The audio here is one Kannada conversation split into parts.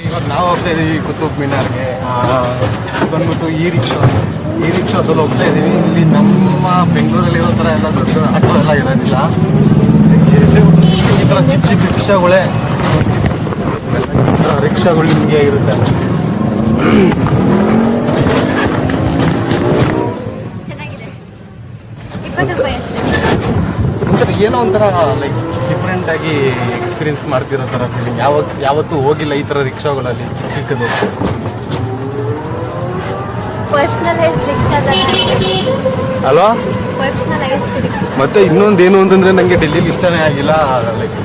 ಇವಾಗ ನಾವು ಹೋಗ್ತಾ ಇದೀವಿ ಕುತುಬ್ ಮಿನಾರ್ಗೆ. ಬಂದ್ಬಿಟ್ಟು ಈ ರಿಕ್ಷಾದಲ್ಲಿ ಹೋಗ್ತಾ ಇದೀವಿ. ಇಲ್ಲಿ ನಮ್ಮ ಬೆಂಗಳೂರಲ್ಲಿರೋ ಥರ ಎಲ್ಲ ದೊಡ್ಡ ಆಟೋ ಎಲ್ಲ ಇರೋದಿಲ್ಲ. ಈ ಥರ ಚಿಕ್ಕ ಚಿಕ್ಕ ರಿಕ್ಷಾಗಳು ನಿಮಗೆ ಇರುತ್ತೆ. ಒಂಥರ ಏನೋ ಒಂಥರ ಲೈಕ್ ಡಿಫ್ರೆಂಟ್ ಆಗಿ ಎಕ್ಸ್ಪೀರಿಯನ್ಸ್ ಮಾಡ್ತಿರೋ ಥರ ಫೀಲಿಂಗ್. ಯಾವತ್ತೂ ಹೋಗಿಲ್ಲ ಈ ಥರ ರಿಕ್ಷಾಗಳಲ್ಲಿ ಚಿಕ್ಕದು. ಅಲ್ವಾ? ಮತ್ತೆ ಇನ್ನೊಂದೇನು ಅಂತಂದ್ರೆ ನಂಗೆ ಡೆಲ್ಲಿಲಿ ಇಷ್ಟನೇ ಆಗಿಲ್ಲ. ಲೈಕ್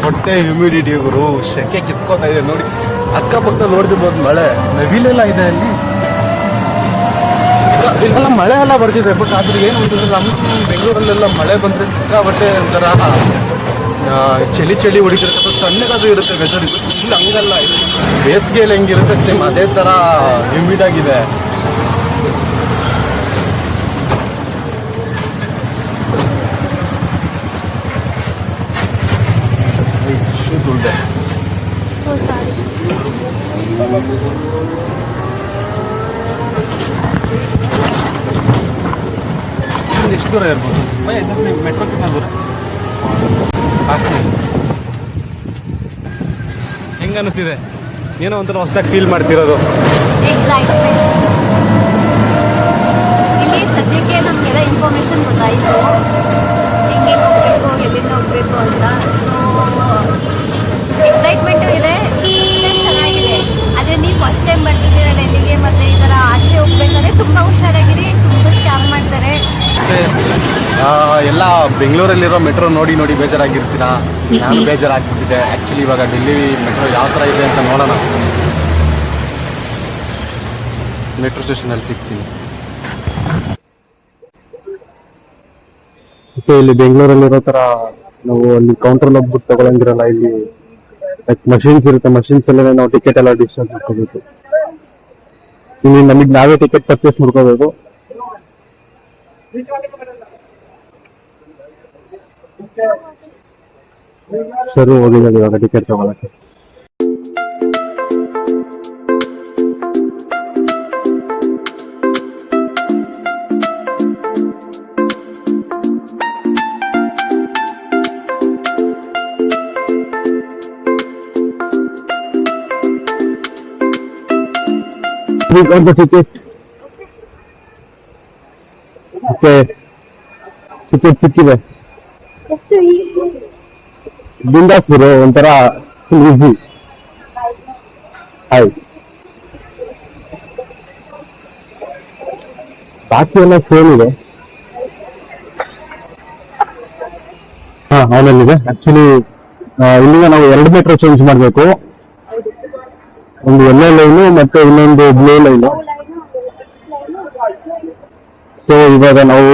ಹೊಟ್ಟೆ ಹ್ಯೂಮಿಡಿಟಿ ಗುರು, ಶೆಕೆ ಕಿತ್ಕೋತಾ ಇದೆ ನೋಡಿ. ಅಕ್ಕಪಕ್ಕ ನೋಡ್ತಿರ್ಬೋದು ಮಳೆ, ನವಿಲೆಲ್ಲ ಇದೆ ಅಲ್ಲಿ. ಇಲ್ಲೆಲ್ಲ ಮಳೆ ಎಲ್ಲ ಬರ್ತಿದೆ. ಬಟ್ ಆದ್ರೆ ಏನು ಅಂತಂದ್ರೆ ನಮ್ಮ ಬೆಂಗಳೂರಲ್ಲೆಲ್ಲ ಮಳೆ ಬಂದರೆ ಸಿಕ್ಕಾಬಟ್ಟೆ ಒಂಥರ ಚಳಿ ಹೊಡಿತಿರುತ್ತೆ, ತಣ್ಣಗಾದ್ರೂ ಇರುತ್ತೆ ವೆದರ್. ಇಲ್ಲಿ ಹಂಗಲ್ಲ, ಬೇಸಿಗೆಯಲ್ಲಿ ಹೆಂಗಿರುತ್ತೆ ಸೇಮ್ ಅದೇ ಥರ ಹ್ಯೂಮಿಡ್ ಆಗಿದೆ. ಎಷ್ಟು ದೂರ ಇರ್ಬೋದು? ಮೆಟ್ರೋ ಕಿಂತ ದೂರ. ಹೆಂಗ ಅನಿಸ್ತಿದೆ? ಏನೋ ಒಂಥರ ಹೊಸದಾಗಿ ಫೀಲ್ ಮಾಡ್ತಿರೋದು. ಇಲ್ಲಿ ಸದ್ಯಕ್ಕೆ ನಮಗೆಲ್ಲ ಇನ್ಫಾರ್ಮೇಶನ್ ಗೊತ್ತಾಯಿತು, ಹೆಂಗೆ ಹೋಗ್ಬೇಕು, ಎಲ್ಲಿಂದ ಹೋಗ್ಬೇಕು ಅಂತ. ಸೊ ಎಕ್ಸೈಟ್ಮೆಂಟು ಇದೆ, ಚೆನ್ನಾಗಿದೆ. ಅದೇ ನೀವು ಫಸ್ಟ್ ಟೈಮ್ ಬರ್ತಿದ್ದೀರ ಡೆಲ್ಲಿಗೆ, ಮತ್ತು ಈ ಥರ ಆಚೆ ಹೋಗ್ಬೇಕಾದ್ರೆ ತುಂಬ ಹುಷಾರಾಗಿರಿ, ತುಂಬ ಸ್ಕ್ಯಾಮ್ ಮಾಡ್ತಾರೆ. ಎಲ್ಲ ಬೆಂಗಳೂರಲ್ಲಿರೋ ಮೆಟ್ರೋ ನೋಡಿ ಬೇಜಾರಾಗಿರ್ತೀರಾ. ನಾನು ಬೇಜಾರಾಗ್ಬಿಟ್ಟಿದೆ ಆ್ಯಕ್ಚುಲಿ. ಇವಾಗ ಡೆಲ್ಲಿ ಮೆಟ್ರೋ ಯಾವ ಥರ ಇದೆ ಅಂತ ನೋಡೋಣ. ಮೆಟ್ರೋ ಸ್ಟೇಷನಲ್ಲಿ ಸಿಗ್ತೀನಿ. ಮತ್ತೆ ಇಲ್ಲಿ ಬೆಂಗಳೂರಲ್ಲಿರೋ ಥರ ನಾವು ಅಲ್ಲಿ ಕೌಂಟ್ರಲ್ಲಿ ಹೋಗ್ಬಿಟ್ಟು ತಗೊಳಂಗಿರಲ್ಲ. ಇಲ್ಲಿ ಮಷೀನ್ಸ್ ಇರುತ್ತೆ, ಮಷೀನ್ಸ್ ಅಲ್ಲೇ ನಾವು ಟಿಕೆಟ್ ಎಲ್ಲ ಡಿಸ್ಟೆನ್ಸ್ ಮಾಡ್ಕೋಬೇಕು. ಇಲ್ಲಿ ನಮಗೆ ನಾವೇ ಟಿಕೆಟ್ ಪರ್ಚೇಸ್ ಮಾಡ್ಕೋಬೇಕು. ಸರಿ, ಹೋಗಿಲ್ಲ ಇವಾಗ ಟಿಕೆಟ್ ತಗೊಳಕ್ಕೆ. We got the ticket. Okay. Ticket ಸಿಕ್ಕಿದೆ. ಬಿಂದಾಸ್ ಗುರು, ಒಂಥರ ಈಸಿ. ಹಾಯ್. ಬಾಕಿ ಎಲ್ಲ ಸೇಮ್ ಇದೆ. ಆಮೇಲಿದೆ ಆಕ್ಚುಲಿ ಇಲ್ಲಿಂದ ನಾವು 2 ಮೆಟ್ರೋ ಚೇಂಜ್ ಮಾಡಬೇಕು. ಒಂದು ಯೆಲ್ಲೋ ಲೈನು ಮತ್ತೆ ಇನ್ನೊಂದು ಬ್ಲೂ ಲೈನು. ಸೊ ಇವಾಗ ನಾವು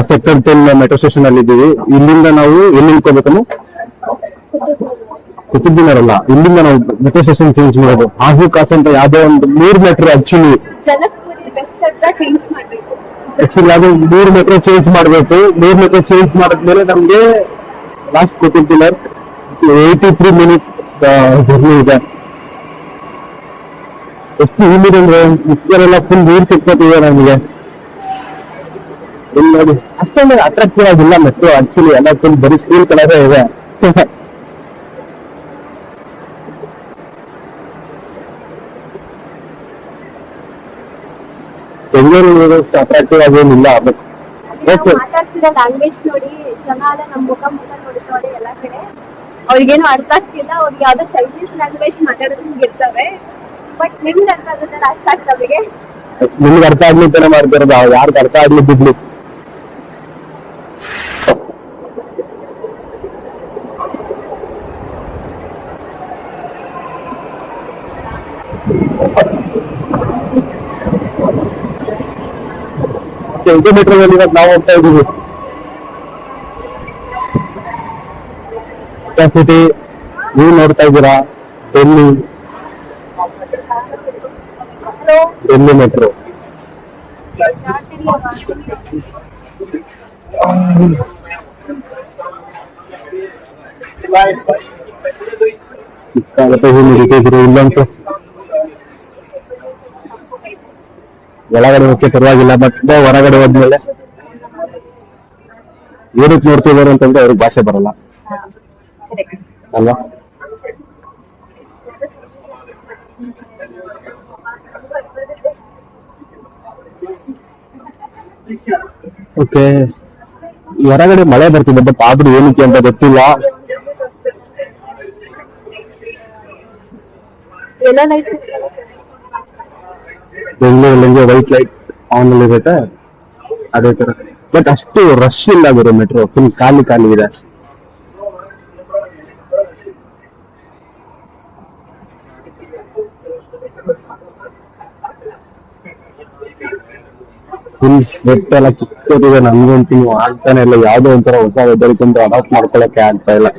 ಸೆಕ್ಟರ್ 10 ಮೆಟ್ರೋ ಸ್ಟೇಷನ್ ಅಲ್ಲಿ ಇದ್ದೀವಿ. ಇಲ್ಲಿಂದ ನಾವು ಎಲ್ಲಿ ಇಳ್ಕೋಬೇಕನ್ನು ಕುತುಬ್ ಮಿನಾರ್ ಅಲ್ಲ, ಇಲ್ಲಿಂದ ನಾವು ಮೆಟ್ರೋ ಸ್ಟೇಷನ್ ಚೇಂಜ್ ಮಾಡೋದು. ಹಾಜು ಕಾಸ್ ಅಂತ ಯಾವ್ದೋ ಒಂದು 3 ಮೆಟ್ರೋ ಆಕ್ಚುಲಿ ಅದು 3 ಮೆಟ್ರೋ ಚೇಂಜ್ ಮಾಡಬೇಕು. 3 ಮೆಟ್ರೋ ಚೇಂಜ್ ಮಾಡಿದ್ಮೇಲೆ ನಮ್ಗೆ last Qutub Minar 83 minute journey ಇದೆ. ಎಷ್ಟು ಹ್ಯೂಮಿಡ್ ಅಂದ್ರೆ ಇದೆಲ್ಲ ಫುಲ್ ನೀರು ಸಿಕ್ಕೋತಿದೆ ನಮಗೆ. ಇಲ್ಲಿ ನೋಡಿ ಅಷ್ಟೊಂದು ಅಟ್ರಾಕ್ಟಿವ್ ಆಗಿಲ್ಲ ಮೆಟ್ರೋ ಆಕ್ಚುಲಿ. ಎಲ್ಲ ಫುಲ್ ಬರೀ ಸ್ಕೂಲ್ ಕಲರೇ ಇದೆ. ಬೆಂಗಳೂರು ಅಟ್ರಾಕ್ಟಿವ್ ಆಗೇನಿಲ್ಲ. ಮಾತಾಡ್ತಿರೋ ಲ್ಯಾಂಗ್ವೇಜ್ ನೋಡಿ ಜನ ಎಲ್ಲ ನಮ್ಮ ಮುಖ ನೋಡ್ತಾರೆ ಎಲ್ಲ ಕಡೆ. ಅವ್ರಿಗೇನು ಅರ್ಥ ಆಗ್ತಿಲ್ಲ. ಅವ್ರಿಗೆ ಯಾವ್ದೋ ಚೈನೀಸ್ ಲ್ಯಾಂಗ್ವೇಜ್ ಮಾತಾಡೋದು ಇರ್ತವೆ. ಬಟ್ ನಿಮ್ಗೆ ಅರ್ಥ ಆಗುತ್ತೆ ಅರ್ಥ ಆಗ್ತವೆ. ನಿಮ್ಗೆ ಅರ್ಥ ಆಗ್ಲಿಂತಾನೆ ಮಾಡ್ತಿರೋದು, ಯಾರ್ದು ಅರ್ಥ ಆಗ್ಲಿ ಬಿಡ್ಲಿ. ಇದೇ ಮೆಟ್ರೋದಲ್ಲಿ ಇವತ್ತು ನಾವು ಹೋಗ್ತಾ ಇದ್ದೀವಿ. ಸಿಟಿ ನೀವು ನೋಡ್ತಾ ಇದ್ದೀರಾ, ಡೆಲ್ಲಿ ಮೆಟ್ರೋ. ಸಿಕ್ಕಾಗುತ್ತೆ ಹ್ಯೂಮಿಡಿಟಿ ಇದ್ರು ಇಲ್ಲಂತೂ ಒಳಗಡೆ ಹೋಗಕ್ಕೆ ಪರವಾಗಿಲ್ಲ, ಮತ್ತೆ ಹೊರಗಡೆ ಹೋದ್ಮೇಲೆ ಏನಕ್ಕೆ ನೋಡ್ತಿದ್ದಾರೆ ಅಂತಂದ್ರೆ ಅವ್ರಿಗೆ ಭಾಷೆ ಬರಲ್ಲ ಅಲ್ವಾ. ಓಕೆ, ಹೊರಗಡೆ ಮಳೆ ಬರ್ತಿದೆ, ಬಟ್ ಆದ್ರೂ ಏನಕ್ಕೆ ಅಂತ ಗೊತ್ತಿಲ್ಲ. ಬೆಂಗಳೂರಲ್ಲಿ ವೈಟ್ ಲೈಟ್ ಆನ್ ಅಲ್ಲಿ ಇರುತ್ತೆ ಅದೇ ತರ, ಬಟ್ ಅಷ್ಟು ರಶ್ ಇಲ್ಲ ಗುರು. ಮೆಟ್ರೋ ಫುಲ್ ಖಾಲಿ ಖಾಲಿ ಇದೆ. ಫುಲ್ ಸ್ವೆಟ್ ಎಲ್ಲ ಕಿತ್ತೋದಿದೆ ನನ್ಗಂತೂ ಆಗ್ತಾನೆ ಇಲ್ಲ. ಯಾವ್ದೋ ಒಂಥರ ಹೊಸ ವೆದರ್ಗಿಂತ ಅಡಾಪ್ಟ್ ಮಾಡ್ಕೊಳಕ್ಕೆ ಆಗ್ತಾ ಇಲ್ಲ.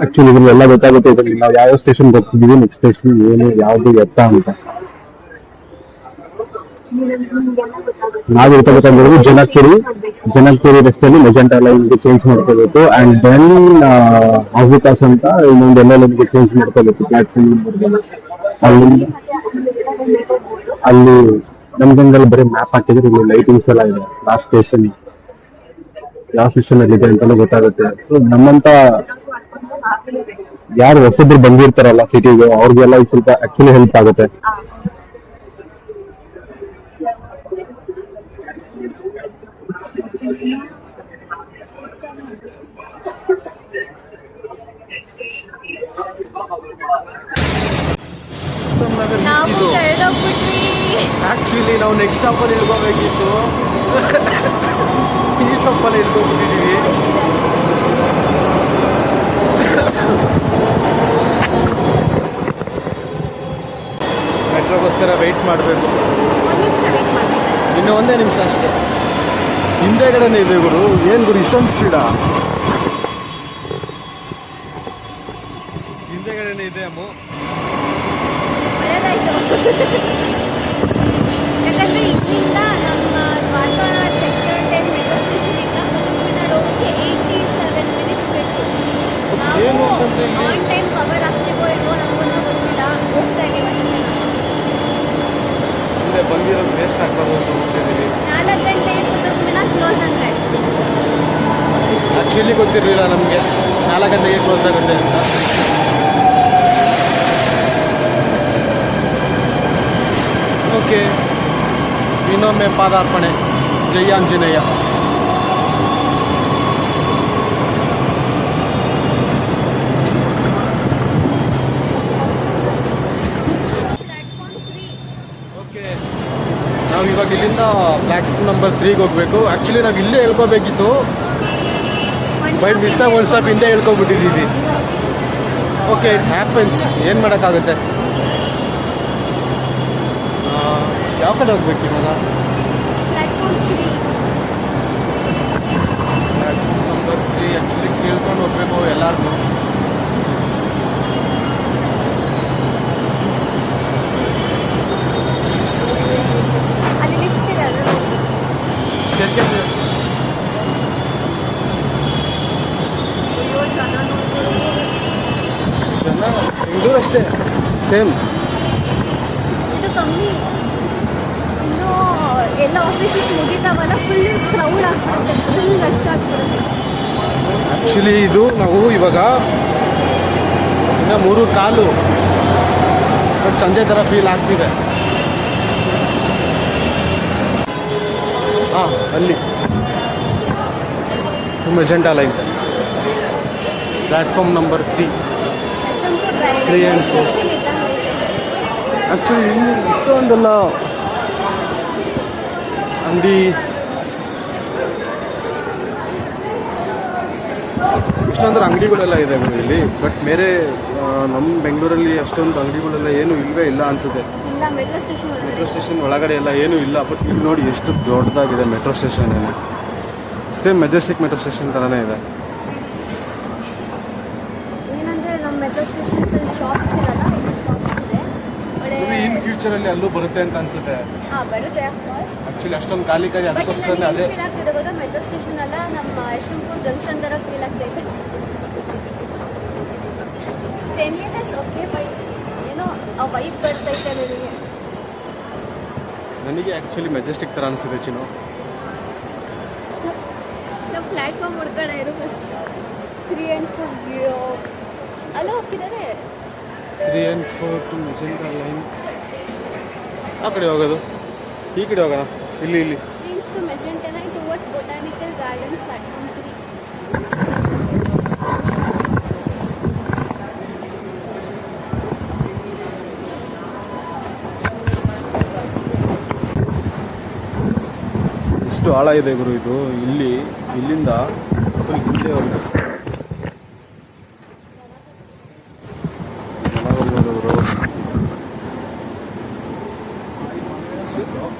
ಆಕ್ಚುಲಿ ಇದನ್ನೆಲ್ಲ ಗೊತ್ತಾಗುತ್ತೆ ಇದ್ರಲ್ಲಿ ನಾವು ಯಾವ ಸ್ಟೇಷನ್ ಬರ್ತಿದೀವಿ, ನೆಕ್ಸ್ಟ್ ಸ್ಟೇಷನ್ ಏನು ಯಾವ್ದು ಎತ್ತ ಅಂತ. ನಾವು ಇರ್ತಕ್ಕಂಥದ್ದು ಜನಕಪುರಿ ರಸ್ತೆಯಲ್ಲಿ ಮೆಜೆಂಟಾ ಲೈನ್ಗೆ ಚೇಂಜ್ ಮಾಡ್ಕೋಬೇಕು. ಅಂಡ್ ದೆನ್ ಅವಿಕಾಸ್ ಅಂತ ಇನ್ನೊಂದು ಎಲ್ಲ ಲೈನ್ಗೆ ಚೇಂಜ್ ಮಾಡ್ಕೋಬೇಕು ಪ್ಲಾಟ್ಫಾರ್ಮ್. ಅಲ್ಲಿ ನಮ್ಗಂಗಲ್ಲಿ ಬರೀ ಮ್ಯಾಪ್ ಹಾಕಿದ್ರೆ ಇಲ್ಲಿ ಲೈಟಿಂಗ್ಸ್ ಎಲ್ಲ ಇದೆ. ಯಾವ ಸ್ಟೇಷನ್ ಅಲ್ಲಿ ಇದೆ ಅಂತಾನು ಗೊತ್ತಾಗುತ್ತೆ. ಸೊ ನಮ್ಮಂತ ಯಾರು ಹೊಸಬ್ರು ಬಂದಿರ್ತಾರಲ್ಲ ಸಿಟಿಗೆ, ಅವ್ರಿಗೆಲ್ಲ ಇದು ಸ್ವಲ್ಪ ಆಕ್ಚುಲಿ ಹೆಲ್ಪ್ ಆಗುತ್ತೆ. ಆಕ್ಚುಲಿ ನಾವು ನೆಕ್ಸ್ಟ್ ಸ್ಟಾಪಲ್ಲಿ ಇಳ್ಕೋಬೇಕಿತ್ತು. ಈ ಸ್ಟಾಪಲ್ಲಿ ಇಳ್ಕೊಂಡ್ಬಿಟ್ಟಿದ್ದೀವಿ. ಮೆಟ್ರೋಗೋಸ್ಕರ ವೆಯ್ಟ್ ಮಾಡಬೇಕು. ಇನ್ನು ಒಂದೇ ನಿಮಿಷ ಅಷ್ಟೇ. ಹಿಂದೆಗಡೆನೇ ಇದೆ ಗುರು. ಏನು ಗುರು ಇಷ್ಟೊಂದು ಸ್ಪೀಡಾ? ಹಿಂದೆಗಡೆನೇ ಇದೆ ಅಮ್ಮ. ಯಾಕಂದ್ರೆ ಇಲ್ಲಿಂದ ನಮ್ಮ ದ್ವಾರಕಾ ಸೆಕ್ಟರ್ 10 ಮೆಟ್ರೋ ಸ್ಟೇಷನಿಂದ ಕುತುಬ್ಮಿನಾರ್ ಹೋಗೋಕ್ಕೆ 87 ಮಿನಿಟ್ಸ್ ಬೇಕು. ನಾವು ಆನ್ ಟೈಮ್ ಕವರ್ ಆಗ್ತೀವೋ ಇಲ್ವೋ ನಮಗೊಂದು ಗೊತ್ತಿಲ್ಲ. ಹೋಗ್ತಾ ಇದೀವಿ ಅಷ್ಟೇ. ಮುಂದೆ ಬಂದಿರೋದು ವೇಸ್ಟ್ ಆಗ್ಬೋದು ಅಂತ ಹೋಗ್ತಿದ್ದೀವಿ. 4 ಗಂಟೆಗೆ ಕುತುಬ್ಮಿನಾರ್ ಕ್ಲೋಸ್ ಅಂದ್ರೆ ಆಕ್ಚುಲಿ ಗೊತ್ತಿರಲಿಲ್ಲ ನಮಗೆ 4 ಗಂಟೆಗೆ ಕ್ಲೋಸ್ ಆಗುತ್ತೆ ಅಂತ. ಓಕೆ, ಇನ್ನೊಮ್ಮೆ ಪಾದಾರ್ಪಣೆ. ಜೈ ಆಂಜನೇಯ. ಓಕೆ, ನಾವು ಇವಾಗ ಇಲ್ಲಿಂದ ಪ್ಲಾಟ್ಫಾರ್ಮ್ ನಂಬರ್ 3ಗೆ ಹೋಗ್ಬೇಕು. ಆ್ಯಕ್ಚುಲಿ ನಾವು ಇಲ್ಲೇ ಹೇಳ್ಕೋಬೇಕಿತ್ತು, ಬಟ್ ಮಿಸ್ ಒಂದು ಸ್ಟಾಪ್ ಹಿಂದೆ ಹೇಳ್ಕೊಬಿಟ್ಟಿದ್ದೀವಿ. Okay, it happens. ಏನು ಮಾಡೋಕ್ಕಾಗುತ್ತೆ. ಯಾವ ಕಡೆ ಹೋಗ್ಬೇಕು ಇವಾಗ? ಪ್ಲಾಟ್ಫಾರ್ಮ್ ನಂಬರ್ 3 ಆ್ಯಕ್ಚುಲಿ ಕೇಳ್ಕೊಂಡು ಹೋಗ್ಬೇಕು ಎಲ್ಲಾರ್ಗೂ. ಬೆಂಗಳೂರು ಅಷ್ಟೇ ಸೇಮ್. ಇದು ಕಮ್ಮಿ. ಇನ್ನು ಎಲ್ಲ ಆಫೀಸಸ್ ಮುಗಿತಾವಲ್ಲ, ಫುಲ್ ಕ್ರೌಡ್ ಆಗ್ಬಿಡುತ್ತೆ, ಫುಲ್ ರಶ್ ಆಗ್ಬಿಡುತ್ತೆ. ಆ್ಯಕ್ಚುಲಿ ಇದು ನಾವು ಇವಾಗ ಇನ್ನು 3:15 ಬಟ್ ಸಂಜೆ ಥರ ಫೀಲ್ ಆಗ್ತಿದೆ. ಹಾಂ, ಅಲ್ಲಿ magenta line platform number 3 and 4. Actually ಇಲ್ಲಿ ಇಷ್ಟೊಂದೆಲ್ಲ ಅಂಗಡಿ, ಇಷ್ಟೊಂದು ಅಂಗಡಿಗಳೆಲ್ಲ ಇದೆ ಇಲ್ಲಿ. ಬಟ್ ಬೇರೆ ನಮ್ಮ ಬೆಂಗಳೂರಲ್ಲಿ ಅಷ್ಟೊಂದು ಅಂಗಡಿಗಳೆಲ್ಲ ಏನೂ ಇಲ್ಲವೇ ಇಲ್ಲ ಅನಿಸುತ್ತೆ. ಮೆಟ್ರೋ ಸ್ಟೇಷನ್ ಒಳಗಡೆ ಎಲ್ಲ ಏನೂ ಇಲ್ಲ. ಬಟ್ ಇಲ್ಲಿ ನೋಡಿ ಎಷ್ಟು ದೊಡ್ಡದಾಗಿದೆ metro station. Same Majestic metro station ಥರನೇ ಇದೆ. ಏನಂದರೆ ನಮ್ಮ ಮೆಟ್ರೋ ಸ್ಟೇಷನ್ಸಲ್ಲಿ ಶಾಪ್ಸ್ ಇರಲ್ಲ, ಶಾಪ್ಸ್ ಇದೆ. ಒಳ್ಳೆ ಫ್ಯೂಚರಲ್ಲಿ ಅಲ್ಲೂ ಬರುತ್ತೆ ಅಂತ ಅನ್ಸುತ್ತೆ. ಬರುತ್ತೆ ಆಕ್ಚುಲಿ ಅಷ್ಟೊಂದು ಖಾಲಿ ಅದಕ್ಕೋಸ್ಕರ ಅದೇ ಫೀಲ್ ಆಗ್ತಿದೆ ಗೊತ್ತಾ, ಮೆಟ್ರೋ ಸ್ಟೇಷನ್ ಅಲ್ಲ ನಮ್ಮ ಯಶವಂತಪುರ ಜಂಕ್ಷನ್ ತರ ಫೀಲ್ ಆಗ್ತೈತೆ. 10 years ಓಕೆ, ಬಟ್ ಏನೋ ಆ ವೈಬ್ ಬರ್ತೈತೆ ನನಗೆ ಆಕ್ಚುಲಿ ಮೆಜೆಸ್ಟಿಕ್ ತರ ಅನಿಸ್ತಿದೆ ಚಿನ್ನು. ನಾವು ಪ್ಲಾಟ್ಫಾರ್ಮ್ ಹುಡ್ಕೋಣ ಇರೋ ಫಸ್ಟ್ 3 and 4 ಅಲ್ಲ ಹೋಗ್ತಿದ್ದಾರೆ. 3 and 4 ಟು ಮೆಜೆಂಟಾ ಲೈನ್. ಆ ಕಡೆ ಹೋಗೋದು, ಈ ಕಡೆ ಹೋಗೋಣ. ಇಲ್ಲಿ change to magenta line towards botanical garden platform 3. ಎಷ್ಟು ಆಳ ಇದೆ ಗುರು ಇದು. ಇಲ್ಲಿಂದ ಫುಲ್ ಹಿಂದೆ ಹೋಗ್ಬೇಕು.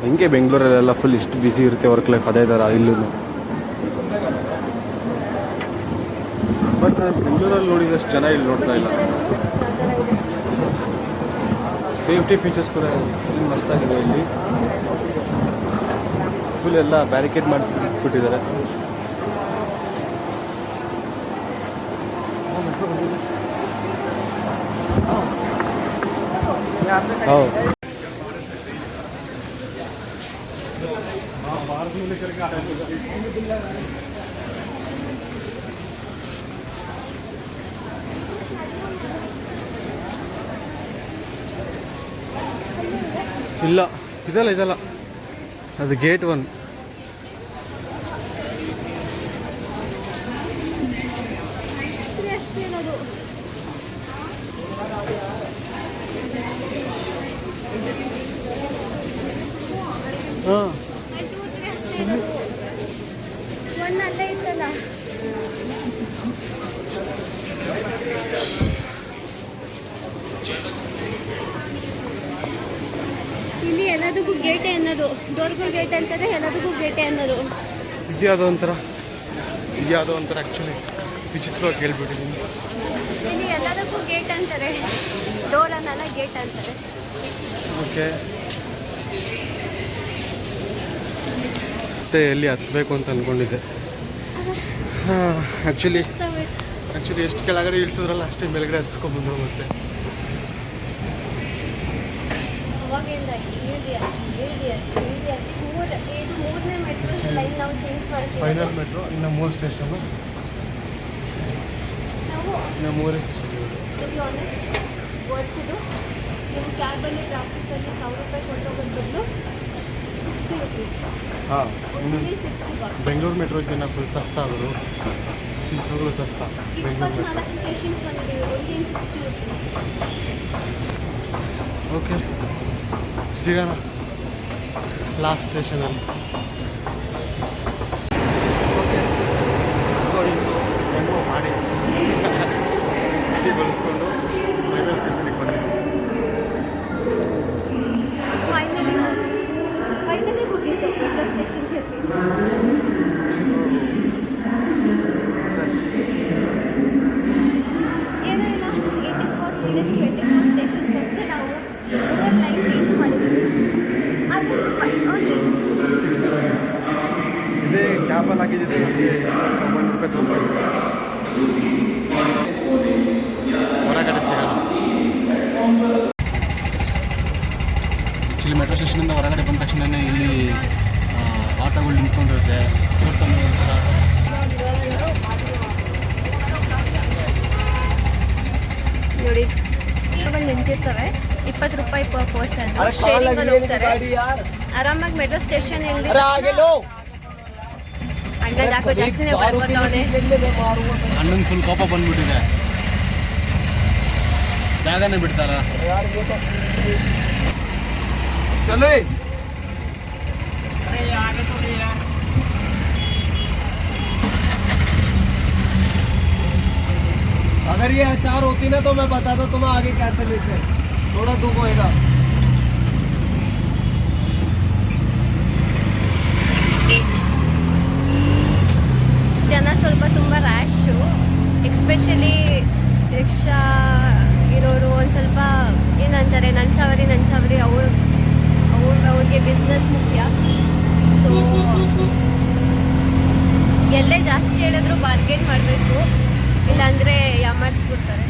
ಹೆಂಗೆ ಬೆಂಗಳೂರಲ್ಲೆಲ್ಲ ಫುಲ್ ಇಷ್ಟು ಬಿಸಿ ಇರುತ್ತೆ ವರ್ಕ್ ಲೈಫ್, ಅದೇ ಥರ ಇಲ್ಲೂ. ಬಟ್ ನಾನು ಬೆಂಗಳೂರಲ್ಲಿ ನೋಡಿದಷ್ಟು ಜನ ಇಲ್ಲಿ ನೋಡ್ತಾ ಇಲ್ಲ. ಸೇಫ್ಟಿ ಫೀಚರ್ಸ್ ಕೂಡ ಫುಲ್ ಮಸ್ತಾಗಿದೆ ಇಲ್ಲಿ. ಫುಲ್ ಎಲ್ಲ ಬ್ಯಾರಿಕೇಡ್ ಮಾಡಿಬಿಟ್ಟಿದ್ದಾರೆ. ಹೌದು. ಇಲ್ಲ, ಇದಲ್ಲ ಅದು ಗೇಟ್ 1. ಹಾಂ, ಒಂದಲ್ಲೇ ಇತ್ತಲ್ಲ. ಇಲ್ಲಿ ಎಲ್ಲದಕ್ಕೂ ಗೇಟೆ ಅನ್ನೋದು, ಡೋರ್ಗೂ ಗೇಟ್ ಅಂತದೆ, ಎಲ್ಲದಕ್ಕೂ ಗೇಟೆ ಅನ್ನೋದು. ಇದ್ಯಾವುದೋ ಒಂಥರ ಆ್ಯಕ್ಚುಲಿ ವಿಚಿತ್ರವಾಗಿ ಹೇಳ್ಬಿಟ್ಟಿದ್ದೀನಿ. ಇಲ್ಲಿ ಎಲ್ಲದಕ್ಕೂ ಗೇಟ್ ಅಂತಾರೆ, ಡೋರ್ ಅನ್ನಲ್ಲ ಗೇಟ್ ಅಂತಾರೆ. ಓಕೆ, ಮತ್ತೆ ಎಲ್ಲಿ ಹತ್ತಬೇಕು ಅಂತ ಅಂದ್ಕೊಂಡಿದ್ದೆ. ಆ್ಯಕ್ಚುಲಿ ಎಷ್ಟು ಕೆಳಗಡೆ ಇಳಿಸಿದ್ರಲ್ಲ ಅಷ್ಟೇ ಮೇಲ್ಗಡೆ ಹತ್ಸ್ಕೊಂಡ್ಬಂದ್ರು. ಮತ್ತೆ ಅವಾಗಿಂದ ಇದು 3ನೇ ಮೆಟ್ರೋ ಲೈನ್ ನಾವು ಚೇಂಜ್ ಮಾಡ್ತೀವಿ. ಫೈನಲ್ ಮೆಟ್ರೋ, ಇನ್ನು 3 ಸ್ಟೇಷನು, ನಾವು ಇನ್ನು 3 ಸ್ಟೇಷನ್. ಟು ಬಿ ಆನೆಸ್ಟ್ ವರ್ತಿದ್ದು ನಿಮ್ಮ ಕ್ಯಾಬಲ್ಲಿ ಟ್ರಾಫಿಕಲ್ಲಿ 1000 ರೂಪಾಯಿ ಕೊಟ್ಟೋಗೋದು ಬದಲು 60 rupees. ಹಾಂ, only 60 bucks. ಬೆಂಗಳೂರು ಮೆಟ್ರೋಕ್ಕಿಂತ ಫುಲ್ ಸಸ್ತಾ ಅವರು, ಸೀಟ್ಗಳು ಸಸ್ತಾ. ಬೆಂಗಳೂರು ಮೆಟ್ರೋ 24 ಸ್ಟೇಷನ್ಸ್ ಬಂದಿದ್ದೀವಿ, only in 60 rupees. ಓಕೆ, ಸಿಗೋಣ ಲಾಸ್ಟ್ ಸ್ಟೇಷನಲ್ಲಿ. ಹೆಂಗೋ ಮಾಡಿ ಸಿಟಿ ಬಳಸ್ಕೊಂಡು ಫೈನಲ್ ಸ್ಟೇಷನಿಗೆ ಬಂದಿದ್ದೀವಿ. ಫೈನಲಿ ಹೋಗಿತ್ತು ಮೆಟ್ರೋ ಸ್ಟೇಷನ್ ಜರ್ನೀಸ್. ಏನೂ ಇಲ್ಲ, 84 minutes 24 ಸ್ಟೇಷನ್ಸ್ ಅಷ್ಟೇ. ನಾವು 4 ಲೈನ್ ಚೇಂಜ್ ಮಾಡಿದ್ದೀವಿ. ಅದು ಓನ್ಲಿ ಇದೇ ಕ್ಯಾಬಲ್ಲಿ ಆಗಿದ್ದಿದೆ ನಮಗೆ 1 ರೂಪಾಯಿ ತೋರಿಸಿದ್ರು. ಹೊರಗಡೆ ಸಿಗೋಣ. ಆ್ಯಕ್ಚುಲಿ ಮೆಟ್ರೋ ಸ್ಟೇಷನಿಂದ ಹೊರಗಡೆ ಬಂದ ತಕ್ಷಣವೇ ಇಲ್ಲಿ ಆಟೋಗಳು ನಿಂತ್ಕೊಂಡಿರುತ್ತೆ. ಒಂಥರ ನೋಡಿ, ಆಟೋಗಳು ನಿಂತಿರ್ತವೆ, 20 ರೂಪಾಯಿ ಪರ್ ಪರ್ಸನ್. ಶೇರಿಂಗಲ್ಲಿ ಹೋಗ್ತಾರೆ ಆರಾಮಾಗಿ. ಮೆಟ್ರೋ ಸ್ಟೇಷನ್ ಅಣ್ಣ ಯಾಕೋ ಜಾಸ್ತಿನೇ ಬರ್ಬೋದವನೇ. ಅಣ್ಣನ ಫುಲ್ ಕೋಪ ಬಂದ್ಬಿಟ್ಟಿದೆ, ಜಾಗನೇ ಬಿಡ್ತಾರ. ಚಲೋ अगर ये अचार होती ना तो मैं बताता तुम्हें आगे कैसे लेते हैं. थोड़ा दुख होएगा. ಜನ ಸ್ವಲ್ಪ ತುಂಬ ರ್ಯಾಶು, ಎಕ್ಸ್ಪೆಷಲಿ ರಿಕ್ಷಾ ಇರೋರು ಒಂದು ಸ್ವಲ್ಪ ಏನಂತಾರೆ, ನನ್ನ ಸವಾರಿ ಫ್ರೆಂಡ್ಸ್ ಅವ್ರಿಗೆ ಅವ್ರಿಗೆ ಬಿಸ್ನೆಸ್ ಮುಖ್ಯ. ಸೊ ಎಲ್ಲೇ ಜಾಸ್ತಿ ಹೇಳಿದ್ರು ಬಾರ್ಗೇನ್ ಮಾಡಬೇಕು, ಇಲ್ಲಾಂದರೆ ಯಾಮಾರಿಸ್ಬಿಡ್ತಾರೆ.